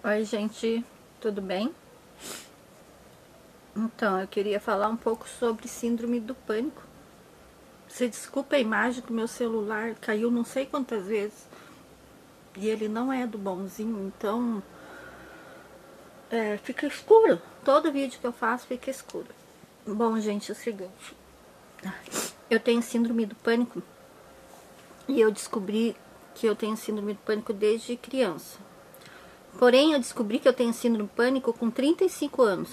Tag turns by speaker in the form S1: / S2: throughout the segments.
S1: Oi, gente, tudo bem? Então, eu queria falar um pouco sobre síndrome do pânico. Você desculpa a imagem que meu celular caiu não sei quantas vezes e ele não é do bonzinho, então fica escuro. Todo vídeo que eu faço fica escuro. Bom, gente, é o seguinte: eu tenho síndrome do pânico e eu descobri que eu tenho síndrome do pânico desde criança. Porém, eu descobri que eu tenho síndrome do pânico com 35 anos.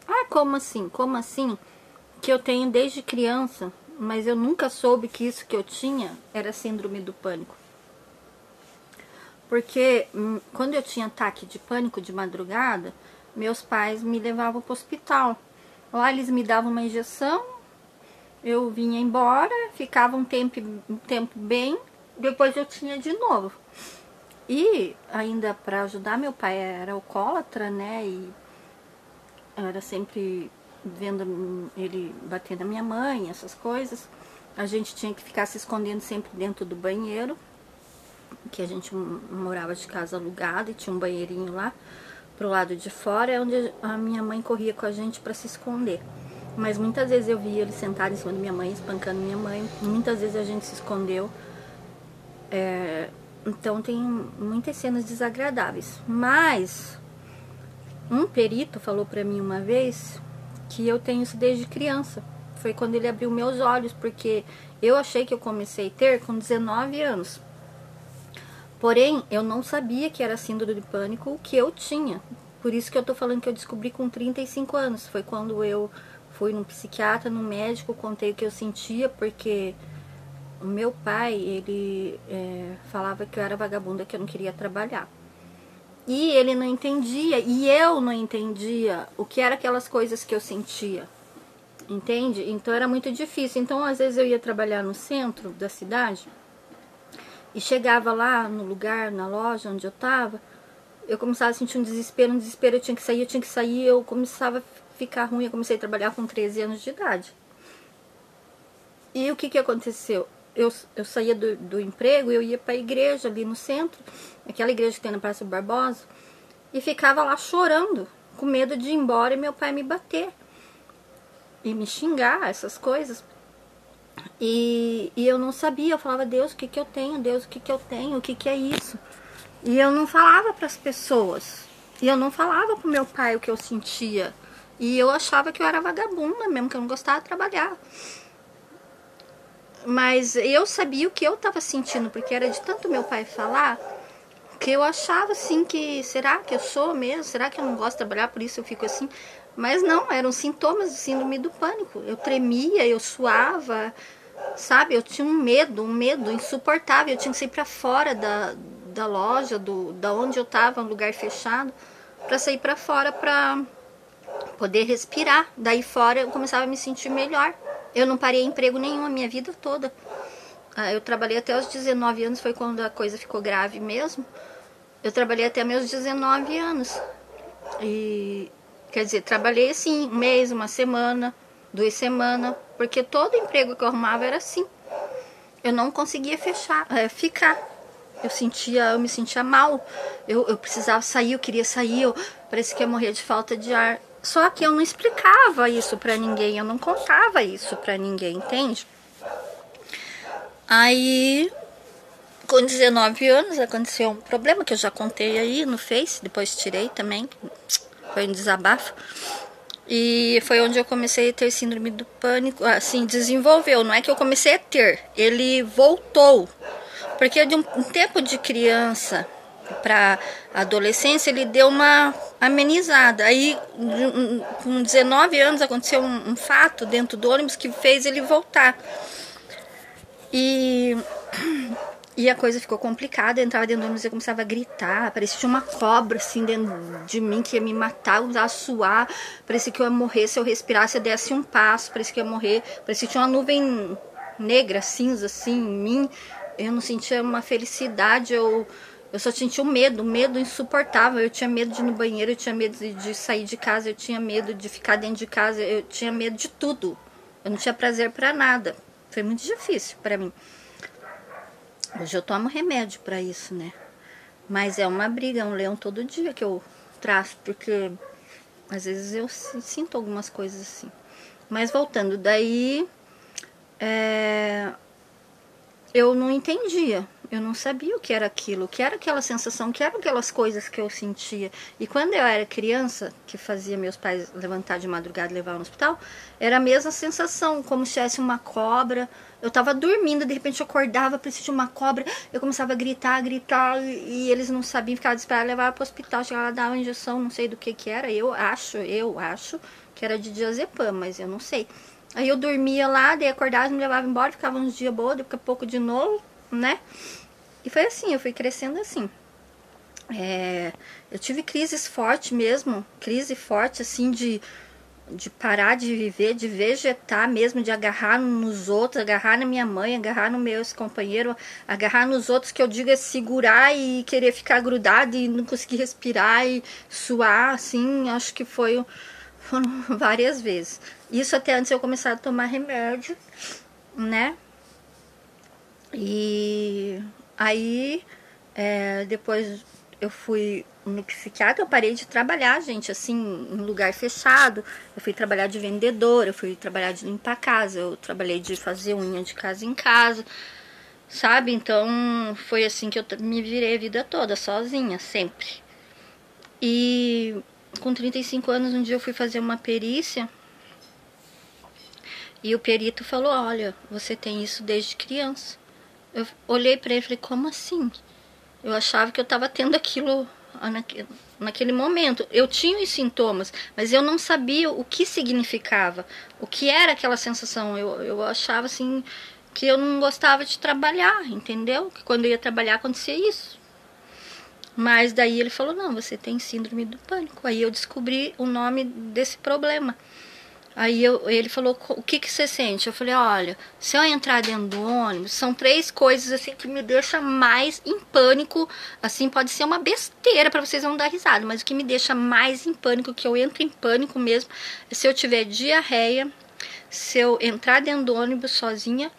S1: Ah, como assim? Como assim? Que eu tenho desde criança, mas eu nunca soube que isso que eu tinha era síndrome do pânico. Porque quando eu tinha ataque de pânico de madrugada, meus pais me levavam para o hospital. Lá eles me davam uma injeção, eu vinha embora, ficava um tempo bem, depois eu tinha de novo. E ainda para ajudar, meu pai era alcoólatra, né? E era sempre vendo ele bater na minha mãe, essas coisas. A gente tinha que ficar se escondendo sempre dentro do banheiro, que a gente morava de casa alugada e tinha um banheirinho lá pro lado de fora, onde a minha mãe corria com a gente para se esconder. Mas muitas vezes eu via ele sentado em cima da minha mãe, espancando minha mãe. Muitas vezes a gente se escondeu. Então tem muitas cenas desagradáveis. Mas um perito falou pra mim uma vez que eu tenho isso desde criança. Foi quando ele abriu meus olhos, porque eu achei que eu comecei a ter com 19 anos. Porém, eu não sabia que era síndrome de pânico o que eu tinha. Por isso que eu tô falando que eu descobri com 35 anos. Foi quando eu fui num psiquiatra, num médico, contei o que eu sentia, porque o meu pai, ele falava que eu era vagabunda, que eu não queria trabalhar. E ele não entendia, e eu não entendia o que eram aquelas coisas que eu sentia. Entende? Então era muito difícil. Então, às vezes eu ia trabalhar no centro da cidade e chegava lá no lugar, na loja onde eu tava, eu começava a sentir um desespero, eu tinha que sair, eu começava a ficar ruim. Eu comecei a trabalhar com 13 anos de idade. E o que aconteceu? Eu saía do emprego, eu ia para a igreja ali no centro, aquela igreja que tem na Praça Barbosa, e ficava lá chorando, com medo de ir embora e meu pai me bater e me xingar, essas coisas. E eu não sabia, eu falava: Deus, o que eu tenho? Deus, o que eu tenho? O que é isso? E eu não falava para as pessoas. E eu não falava pro meu pai o que eu sentia. E eu achava que eu era vagabunda mesmo, que eu não gostava de trabalhar. Mas eu sabia o que eu estava sentindo, porque era de tanto meu pai falar que eu achava assim que, será que eu sou mesmo? Será que eu não gosto de trabalhar, por isso eu fico assim? Mas não, eram sintomas do síndrome do pânico. Eu tremia, eu suava, sabe? Eu tinha um medo insuportável. Eu tinha que sair para fora da loja, da onde eu estava, um lugar fechado, para sair para fora para poder respirar. Daí fora eu começava a me sentir melhor. Eu não parei emprego nenhum a minha vida toda. Eu trabalhei até os 19 anos, foi quando a coisa ficou grave mesmo. Eu trabalhei até meus 19 anos. E, quer dizer, trabalhei assim, um mês, uma semana, 2 semanas, porque todo emprego que eu arrumava era assim. Eu não conseguia ficar. Eu me sentia mal. Eu precisava sair, eu queria sair, parecia que ia morrer de falta de ar. Só que eu não explicava isso pra ninguém, eu não contava isso pra ninguém, entende? Aí, com 19 anos, aconteceu um problema que eu já contei aí no Face, depois tirei também, foi um desabafo. E foi onde eu comecei a ter síndrome do pânico, assim, desenvolveu, não é que eu comecei a ter, ele voltou. Porque de um tempo de criança para adolescência, ele deu uma amenizada. Aí, com 19 anos, aconteceu um fato dentro do ônibus que fez ele voltar. E a coisa ficou complicada. Eu entrava dentro do ônibus e começava a gritar. Parecia que tinha uma cobra assim dentro de mim que ia me matar. Eu começava a suar. Parecia que eu ia morrer se eu respirasse, eu desse um passo. Parecia que eu ia morrer. Parecia que tinha uma nuvem negra, cinza assim em mim. Eu não sentia uma felicidade. Eu só sentia um medo insuportável. Eu tinha medo de ir no banheiro, eu tinha medo de sair de casa, eu tinha medo de ficar dentro de casa, eu tinha medo de tudo. Eu não tinha prazer pra nada. Foi muito difícil pra mim. Hoje eu tomo remédio pra isso, né? Mas é uma briga, é um leão todo dia que eu traço, porque às vezes eu sinto algumas coisas assim. Mas voltando, daí eu não entendia, eu não sabia o que era aquilo, o que era aquela sensação, o que eram aquelas coisas que eu sentia. E quando eu era criança, que fazia meus pais levantar de madrugada e levar no hospital, era a mesma sensação, como se tivesse uma cobra. Eu tava dormindo, de repente eu acordava, precisava de uma cobra, eu começava a gritar, e eles não sabiam, ficar desesperados, levavam pro hospital, chegava lá, dava uma injeção, não sei do que era, eu acho que era de diazepam, mas eu não sei. Aí eu dormia lá, daí acordava, me levava embora, ficava uns dias boa, daqui a pouco de novo, né? E foi assim, eu fui crescendo assim. Eu tive crises fortes mesmo, crise forte assim de parar de viver, de vegetar mesmo, de agarrar nos outros, agarrar na minha mãe, agarrar no meu companheiro, agarrar nos outros, que eu digo é segurar e querer ficar grudado e não conseguir respirar e suar, assim, acho que foram várias vezes. Isso até antes eu começar a tomar remédio, né? E aí, depois eu fui no psiquiatra, eu parei de trabalhar, gente, assim, em lugar fechado. Eu fui trabalhar de vendedora, eu fui trabalhar de limpar a casa, eu trabalhei de fazer unha de casa em casa, sabe? Então, foi assim que eu me virei a vida toda, sozinha, sempre. E com 35 anos, um dia eu fui fazer uma perícia e o perito falou, olha, você tem isso desde criança. Eu olhei pra ele e falei, como assim? Eu achava que eu tava tendo aquilo naquele momento. Eu tinha os sintomas, mas eu não sabia o que significava, o que era aquela sensação. Eu achava assim que eu não gostava de trabalhar, entendeu? Que quando eu ia trabalhar acontecia isso. Mas daí ele falou, não, você tem síndrome do pânico. Aí eu descobri o nome desse problema. Aí ele falou, o que você sente? Eu falei, olha, se eu entrar dentro do ônibus, são 3 coisas assim que me deixa mais em pânico. Assim, pode ser uma besteira para vocês não dar risada, mas o que me deixa mais em pânico, que eu entro em pânico mesmo, é se eu tiver diarreia, se eu entrar dentro do ônibus sozinha.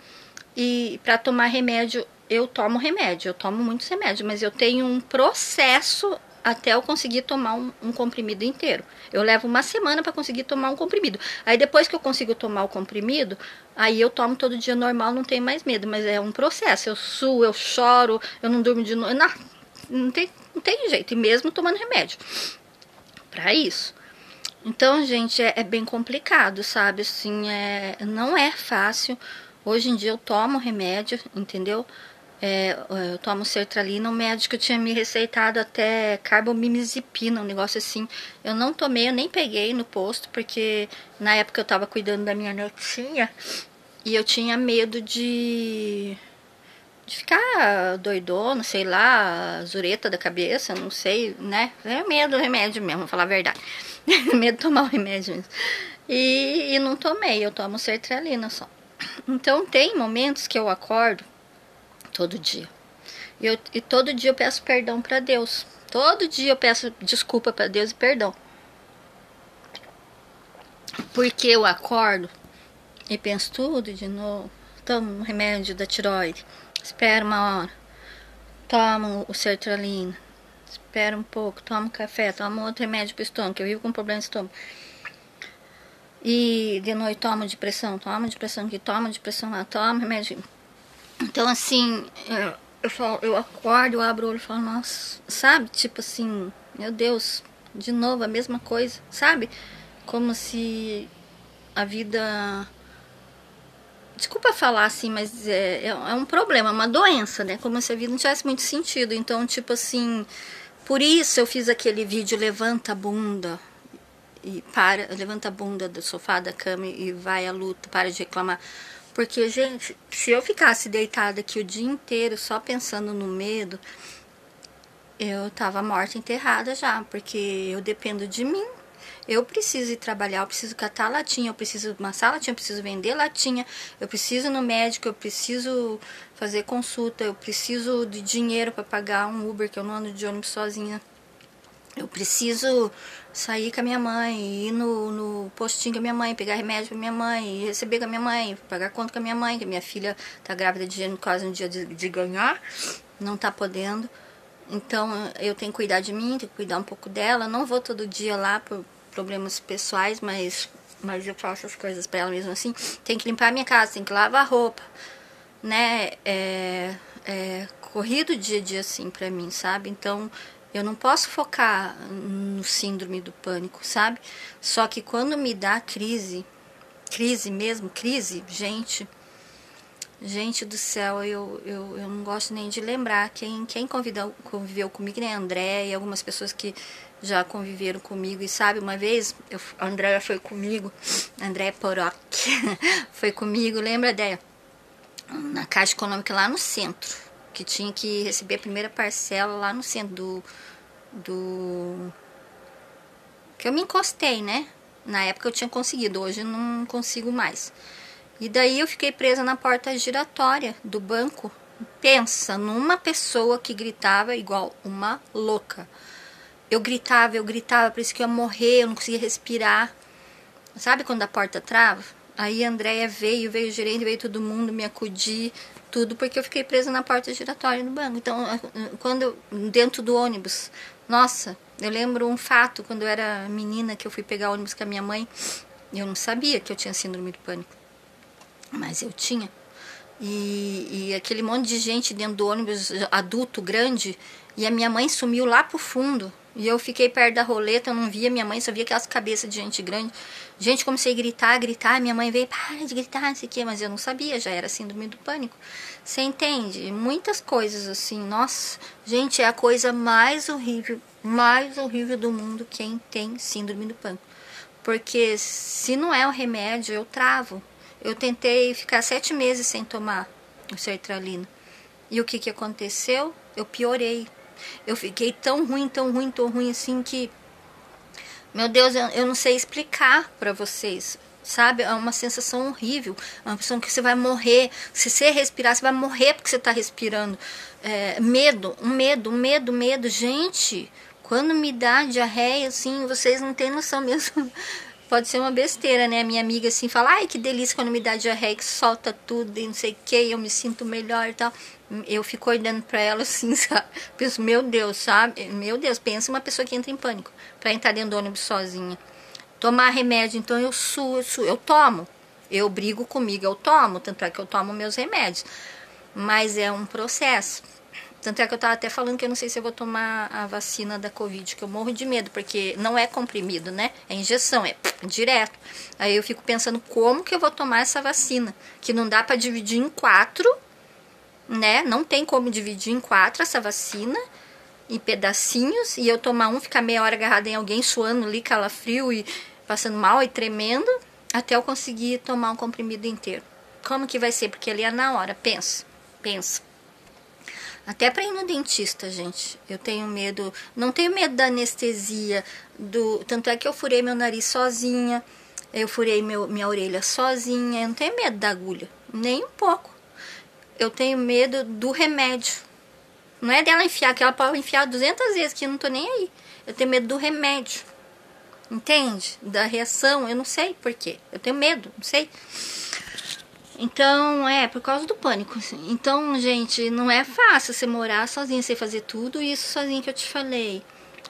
S1: E para tomar remédio, eu tomo remédio, eu tomo muitos remédios, mas eu tenho um processo até eu conseguir tomar um comprimido inteiro. Eu levo uma semana para conseguir tomar um comprimido. Aí depois que eu consigo tomar o comprimido, aí eu tomo todo dia normal, não tenho mais medo. Mas é um processo. Eu suo, eu choro, eu não durmo de noite. Não tem jeito. E mesmo tomando remédio para isso. Então, gente, é bem complicado, sabe? Assim, não é fácil. Hoje em dia eu tomo remédio, entendeu? Eu tomo sertralina, o médico tinha me receitado até carbamazepina, um negócio assim. Eu não tomei, eu nem peguei no posto, porque na época eu tava cuidando da minha netinha e eu tinha medo de ficar doidona, sei lá, zureta da cabeça, não sei, né? É medo do remédio mesmo, vou falar a verdade. Medo de tomar o remédio mesmo. E não tomei, eu tomo sertralina só. Então tem momentos que eu acordo todo dia. E todo dia eu peço perdão para Deus. Todo dia eu peço desculpa para Deus e perdão. Porque eu acordo e penso tudo de novo. Tomo um remédio da tiroide. Espero uma hora. Tomo o sertralina. Espero um pouco. Tomo café. Tomo outro remédio para o estômago, que eu vivo com problema de estômago. E de noite tomo depressão. Tomo depressão aqui. Tomo depressão lá. Tomo remédio. Então assim... eu acordo, eu abro o olho e falo, nossa, sabe? Tipo assim, meu Deus, de novo a mesma coisa, sabe? Como se a vida... Desculpa falar assim, mas é um problema, é uma doença, né? Como se a vida não tivesse muito sentido. Então, tipo assim, por isso eu fiz aquele vídeo levanta a bunda e levanta a bunda do sofá, da cama e vai à luta, para de reclamar. Porque, gente, se eu ficasse deitada aqui o dia inteiro só pensando no medo, eu tava morta, enterrada já, porque eu dependo de mim. Eu preciso ir trabalhar, eu preciso catar latinha, eu preciso amassar latinha, eu preciso vender latinha, eu preciso ir no médico, eu preciso fazer consulta, eu preciso de dinheiro para pagar um Uber, que eu não ando de ônibus sozinha. Eu preciso sair com a minha mãe, ir no postinho com a minha mãe, pegar remédio com a minha mãe, receber com a minha mãe, pagar conta com a minha mãe, que minha filha tá grávida de gênero quase um dia de ganhar, não tá podendo. Então eu tenho que cuidar de mim, tenho que cuidar um pouco dela. Não vou todo dia lá por problemas pessoais, mas eu faço as coisas pra ela mesmo assim. Tem que limpar a minha casa, tem que lavar a roupa, né? Corrido dia a dia assim pra mim, sabe? Então eu não posso focar no síndrome do pânico, sabe? Só que quando me dá crise mesmo, gente do céu, eu não gosto nem de lembrar. Quem conviveu comigo, né, a André e algumas pessoas que já conviveram comigo. E sabe, uma vez, a Andréia foi comigo, a Andréia Poroc, foi comigo, lembra dela? Na Caixa Econômica lá no centro, que tinha que receber a primeira parcela lá no centro do que eu me encostei, né? Na época eu tinha conseguido, hoje eu não consigo mais. E daí eu fiquei presa na porta giratória do banco. Pensa numa pessoa que gritava igual uma louca. Eu gritava, parecia que eu ia morrer, eu não conseguia respirar. Sabe quando a porta trava? Aí a Andréia veio o gerente, veio todo mundo me acudir, tudo, porque eu fiquei presa na porta giratória do banco. Então, dentro do ônibus, nossa, eu lembro um fato, quando eu era menina, que eu fui pegar ônibus com a minha mãe, eu não sabia que eu tinha síndrome do pânico. Mas eu tinha. E aquele monte de gente dentro do ônibus, adulto, grande, e a minha mãe sumiu lá pro fundo. E eu fiquei perto da roleta, eu não via minha mãe, só via aquelas cabeças de gente grande. Gente, comecei a gritar, minha mãe veio, para de gritar, não sei o quê, mas eu não sabia, já era síndrome do pânico. Você entende? Muitas coisas assim, nossa, gente, é a coisa mais horrível do mundo quem tem síndrome do pânico. Porque se não é o remédio, eu travo. Eu tentei ficar 7 meses sem tomar o sertralina. E o que aconteceu? Eu piorei. Eu fiquei tão ruim assim que... Meu Deus, eu não sei explicar pra vocês. Sabe? É uma sensação horrível. É uma sensação que você vai morrer. Se você respirar, você vai morrer porque você tá respirando. Medo. Gente, quando me dá diarreia, assim, vocês não têm noção mesmo. Pode ser uma besteira, né? A minha amiga assim fala, ai, que delícia quando me dá diarreia, que solta tudo e não sei o que, eu me sinto melhor e tal. Eu fico olhando pra ela assim, sabe? Penso, meu Deus, sabe? Meu Deus, pensa uma pessoa que entra em pânico pra entrar dentro do ônibus sozinha. Tomar remédio, então eu tomo. Eu brigo comigo, eu tomo, tanto é que eu tomo meus remédios. Mas é um processo. Tanto é que eu tava até falando que eu não sei se eu vou tomar a vacina da Covid, que eu morro de medo, porque não é comprimido, né? É injeção, é direto. Aí eu fico pensando como que eu vou tomar essa vacina, que não dá pra dividir em 4, né? Não tem como dividir em 4 essa vacina, em pedacinhos, e eu tomar um, ficar meia hora agarrada em alguém, suando ali, calafrio e passando mal e tremendo, até eu conseguir tomar um comprimido inteiro. Como que vai ser? Porque ali é na hora, pensa. Até pra ir no dentista, gente, eu tenho medo, não tenho medo da anestesia, tanto é que eu furei meu nariz sozinha, eu furei minha orelha sozinha, eu não tenho medo da agulha, nem um pouco. Eu tenho medo do remédio, não é dela enfiar, que ela pode enfiar 200 vezes, que eu não tô nem aí. Eu tenho medo do remédio, entende? Da reação, eu não sei por quê, eu tenho medo, não sei. Então, por causa do pânico. Assim. Então, gente, não é fácil você morar sozinha, você fazer tudo isso sozinha que eu te falei.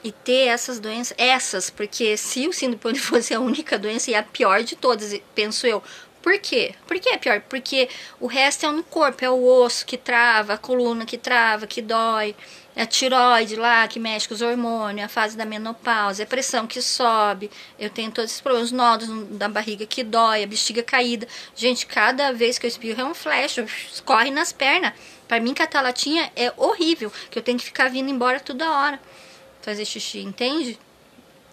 S1: E ter essas doenças, porque se o síndrome do pânico fosse a única doença, e a pior de todas, penso eu. Por quê? Por que é pior? Porque o resto é no corpo, é o osso que trava, a coluna que trava, que dói, é a tiroide lá que mexe com os hormônios, a fase da menopausa, a pressão que sobe, eu tenho todos esses problemas, os nódulos da barriga que dói, a bexiga caída. Gente, cada vez que eu espirro é um flash, escorre nas pernas. Pra mim, catalatinha é horrível, que eu tenho que ficar vindo embora toda hora fazer xixi, entende?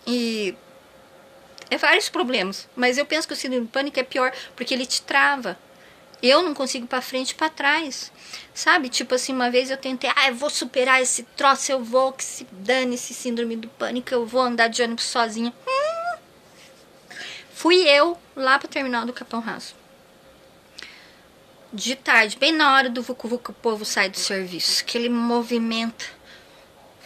S1: E é vários problemas, mas eu penso que o síndrome do pânico é pior, porque ele te trava. Eu não consigo ir pra frente e pra trás. Sabe? Tipo assim, uma vez eu tentei, eu vou superar esse troço, eu vou, que se dane esse síndrome do pânico, eu vou andar de ônibus sozinha. Fui eu lá pro terminal do Capão Raso. De tarde, bem na hora do vucu-vucu, o povo sai do serviço. Aquele movimento.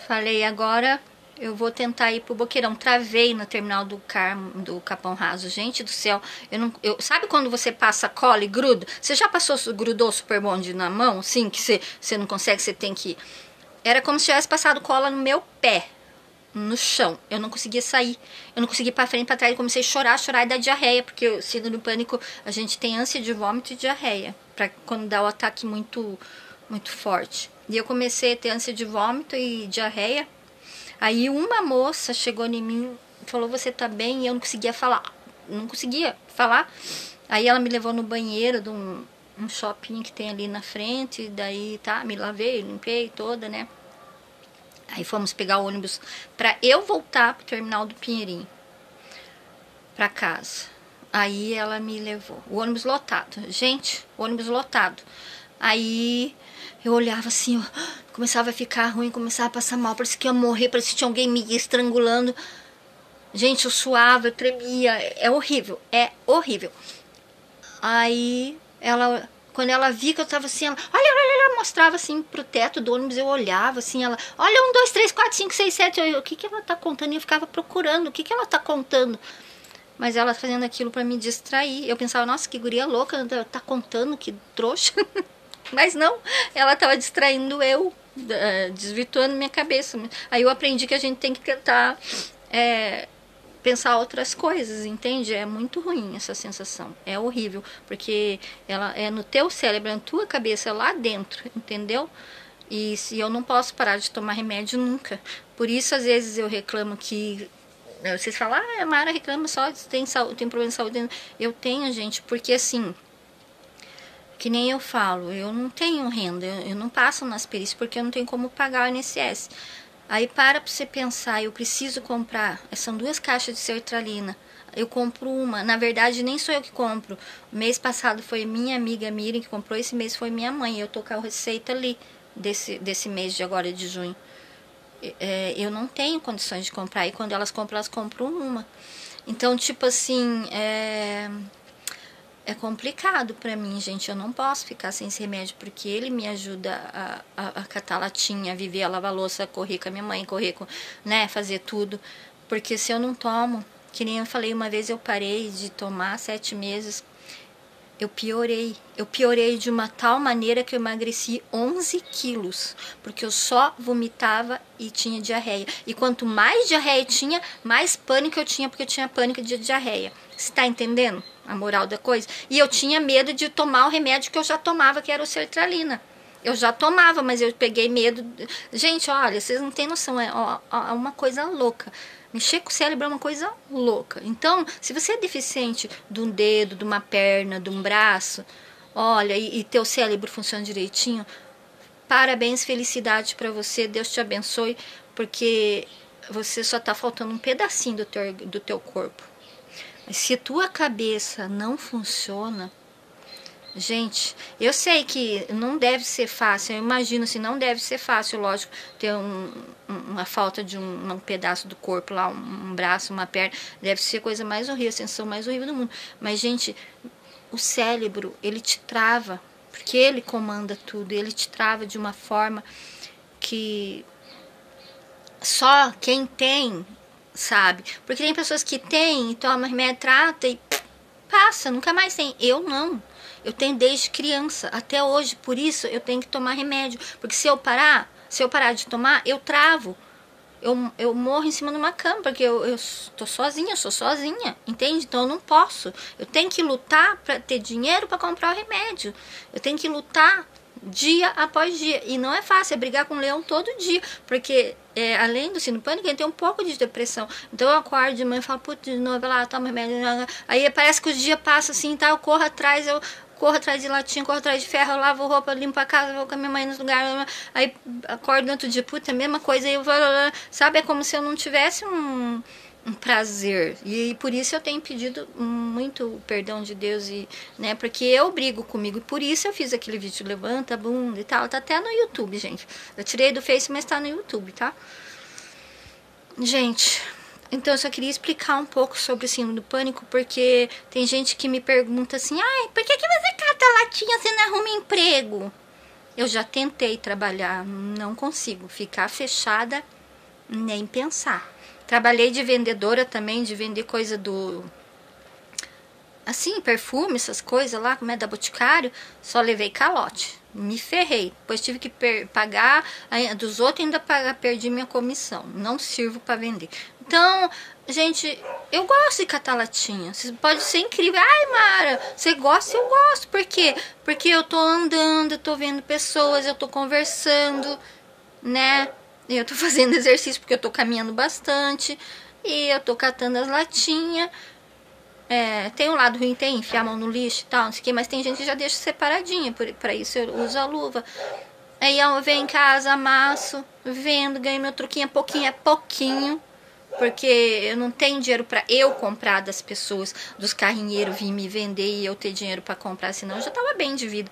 S1: Falei, agora eu vou tentar ir pro Boqueirão. Travei no terminal do Capão Raso. Gente do céu, sabe quando você passa cola e gruda? Você já grudou super bonde na mão? Sim, que você não consegue, você tem que Era como se tivesse passado cola no meu pé, no chão. Eu não conseguia sair, eu não conseguia ir pra frente, pra trás. Eu comecei a chorar e dar diarreia, porque o síndrome do pânico, a gente tem ânsia de vômito e diarreia, pra quando dá o ataque muito forte. E eu comecei a ter ânsia de vômito e diarreia. Aí uma moça chegou em mim e falou, você tá bem? E eu não conseguia falar. Não conseguia falar. Aí ela me levou no banheiro de um shopping que tem ali na frente. Daí tá, me lavei, limpei toda, né? Aí fomos pegar o ônibus pra eu voltar pro terminal do Pinheirinho, pra casa. Aí ela me levou. O ônibus lotado. Gente, ônibus lotado. Aí eu olhava assim, ó, começava a ficar ruim, começava a passar mal, parecia que ia morrer, parecia que tinha alguém me estrangulando. Gente, eu suava, eu tremia, é horrível, é horrível. Aí ela, quando ela via que eu tava assim, ela, olha, mostrava assim pro teto do ônibus, eu olhava assim, ela, olha, 1, 2, 3, 4, 5, 6, 7, o que ela tá contando? E eu ficava procurando, o que ela tá contando? Mas ela fazendo aquilo pra me distrair. Eu pensava, nossa, que guria louca, tá contando, que trouxa. Mas não, ela tava distraindo eu, desvirtuando minha cabeça. Aí eu aprendi que a gente tem que tentar pensar outras coisas, entende? É muito ruim essa sensação, é horrível, porque ela é no teu cérebro, é na tua cabeça, lá dentro, entendeu? E se eu não posso parar de tomar remédio nunca. Por isso, às vezes, eu reclamo que... Vocês falam, a Mara reclama só, tem problema de saúde. Eu tenho, gente, porque assim... Que nem eu falo, eu não tenho renda, eu não passo nas perícias porque eu não tenho como pagar o INSS. Aí para você pensar, eu preciso comprar, são 2 caixas de sertralina, eu compro uma, na verdade nem sou eu que compro. O mês passado foi minha amiga Miriam que comprou, esse mês foi minha mãe, eu tô com a receita ali desse mês de agora, de junho. Eu não tenho condições de comprar, e quando elas compram uma. Então, tipo assim, é complicado pra mim, gente. Eu não posso ficar sem esse remédio, porque ele me ajuda a catar latinha, a viver, a lavar louça, a correr com a minha mãe, correr com, né, fazer tudo. Porque se eu não tomo, que nem eu falei uma vez, eu parei de tomar 7 meses. Eu piorei de uma tal maneira que eu emagreci 11 quilos, porque eu só vomitava e tinha diarreia. E quanto mais diarreia tinha, mais pânico eu tinha, porque eu tinha pânico de diarreia. Você tá entendendo a moral da coisa? E eu tinha medo de tomar o remédio que eu já tomava, que era o sertralina. Eu já tomava, mas eu peguei medo. Gente, olha, vocês não têm noção, é uma coisa louca. Mexer com o cérebro é uma coisa louca. Então, se você é deficiente de um dedo, de uma perna, de um braço, olha, e teu cérebro funciona direitinho, parabéns, felicidade pra você, Deus te abençoe, porque você só tá faltando um pedacinho do teu corpo. Mas se tua cabeça não funciona, gente, eu sei que não deve ser fácil, eu imagino assim, não deve ser fácil, lógico, ter uma falta de um pedaço do corpo lá, um braço, uma perna, deve ser a coisa mais horrível, a sensação mais horrível do mundo. Mas, gente, o cérebro, ele te trava, porque ele comanda tudo, ele te trava de uma forma que só quem tem sabe. Porque tem pessoas que têm, toma remédio, trata e passa, nunca mais tem. Eu não. Eu tenho desde criança até hoje, por isso eu tenho que tomar remédio. Porque se eu parar de tomar, eu travo. Eu morro em cima de uma cama, porque eu tô sozinha, eu sou sozinha, entende? Então eu não posso. Eu tenho que lutar para ter dinheiro para comprar o remédio. Eu tenho que lutar dia após dia. E não é fácil, é brigar com o leão todo dia. Porque além do síndrome do pânico, ele tem um pouco de depressão. Então eu acordo de manhã e falo, putz, de novo, lá, toma remédio. Aí parece que os dias passam assim, tá? Eu corro atrás de latinha, corro atrás de ferro, eu lavo roupa, limpo a casa, vou com a minha mãe nos lugares, aí acordo no outro dia, puta, a mesma coisa, aí eu vou, sabe, é como se eu não tivesse um prazer, e por isso eu tenho pedido muito perdão de Deus, e, né, porque eu brigo comigo, e por isso eu fiz aquele vídeo, levanta a bunda e tal, tá até no YouTube, gente, eu tirei do Face, mas tá no YouTube, tá? Gente... Então, eu só queria explicar um pouco sobre o síndrome do pânico, porque tem gente que me pergunta assim, ai, por que você cata latinha, você não arruma emprego? Eu já tentei trabalhar, não consigo ficar fechada, nem pensar. Trabalhei de vendedora também, de vender coisa do... Assim, perfume, essas coisas lá, como é da Boticário, só levei calote. Me ferrei. Depois tive que pagar dos outros, ainda perdi minha comissão. Não sirvo para vender. Então, gente, eu gosto de catar latinha. Pode ser incrível. Ai, Mara, você gosta? Eu gosto. Por quê? Porque eu tô andando, eu tô vendo pessoas, eu tô conversando, né? Eu tô fazendo exercício porque eu tô caminhando bastante. E eu tô catando as latinhas. Tem um lado ruim, tem enfiar a mão no lixo e tal, não sei o que, mas tem gente que já deixa separadinha, pra isso eu uso a luva. Aí eu venho em casa, amasso, vendo, ganho meu truquinho, pouquinho a pouquinho, porque eu não tenho dinheiro pra eu comprar das pessoas, dos carrinheiros vir me vender e eu ter dinheiro pra comprar, senão eu já tava bem de vida.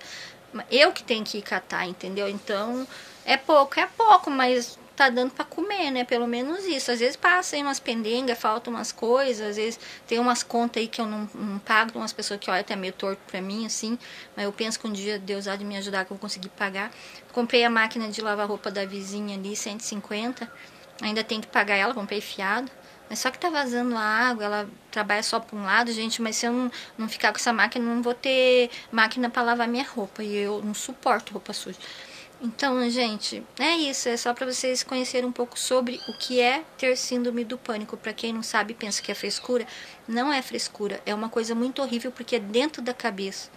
S1: Eu que tenho que ir catar, entendeu? Então, é pouco, mas tá dando pra comer, né? Pelo menos isso. Às vezes passa aí umas pendengas, faltam umas coisas, às vezes tem umas contas aí que eu não pago, umas pessoas que olham até meio torto pra mim, assim, mas eu penso que um dia Deus há de me ajudar que eu vou conseguir pagar. Comprei a máquina de lavar roupa da vizinha ali, 150, ainda tem que pagar ela, comprei fiado. Mas só que tá vazando a água, ela trabalha só pra um lado, gente, mas se eu não ficar com essa máquina, eu não vou ter máquina pra lavar minha roupa, e eu não suporto roupa suja. Então, gente, é isso, é só para vocês conhecerem um pouco sobre o que é ter síndrome do pânico. Para quem não sabe e pensa que é frescura, não é frescura, é uma coisa muito horrível porque é dentro da cabeça.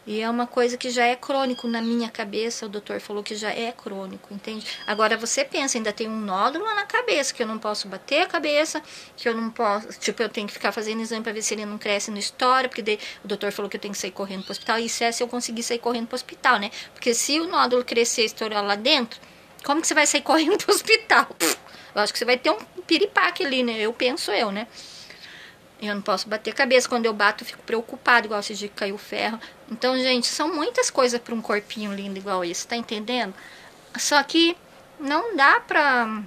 S1: E é uma coisa que já é crônico na minha cabeça, o doutor falou que já é crônico, entende? Agora você pensa, ainda tem um nódulo na cabeça, que eu não posso bater a cabeça, que eu não posso, tipo, eu tenho que ficar fazendo exame para ver se ele não cresce no história, porque daí o doutor falou que eu tenho que sair correndo pro hospital, e isso é se eu conseguir sair correndo pro hospital, né? Porque se o nódulo crescer e estourar lá dentro, como que você vai sair correndo pro hospital? Eu acho que você vai ter um piripaque ali, né? Penso eu, né? Eu não posso bater a cabeça. Quando eu bato, eu fico preocupado, igual esse dia que caiu o ferro. Então, gente, são muitas coisas para um corpinho lindo igual esse, tá entendendo? Só que não dá pra...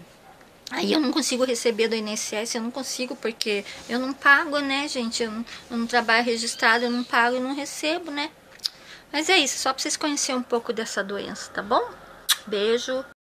S1: Aí eu não consigo receber do INSS, eu não consigo porque eu não pago, né, gente? Eu não trabalho registrado, eu não pago e não recebo, né? Mas é isso, só pra vocês conhecerem um pouco dessa doença, tá bom? Beijo!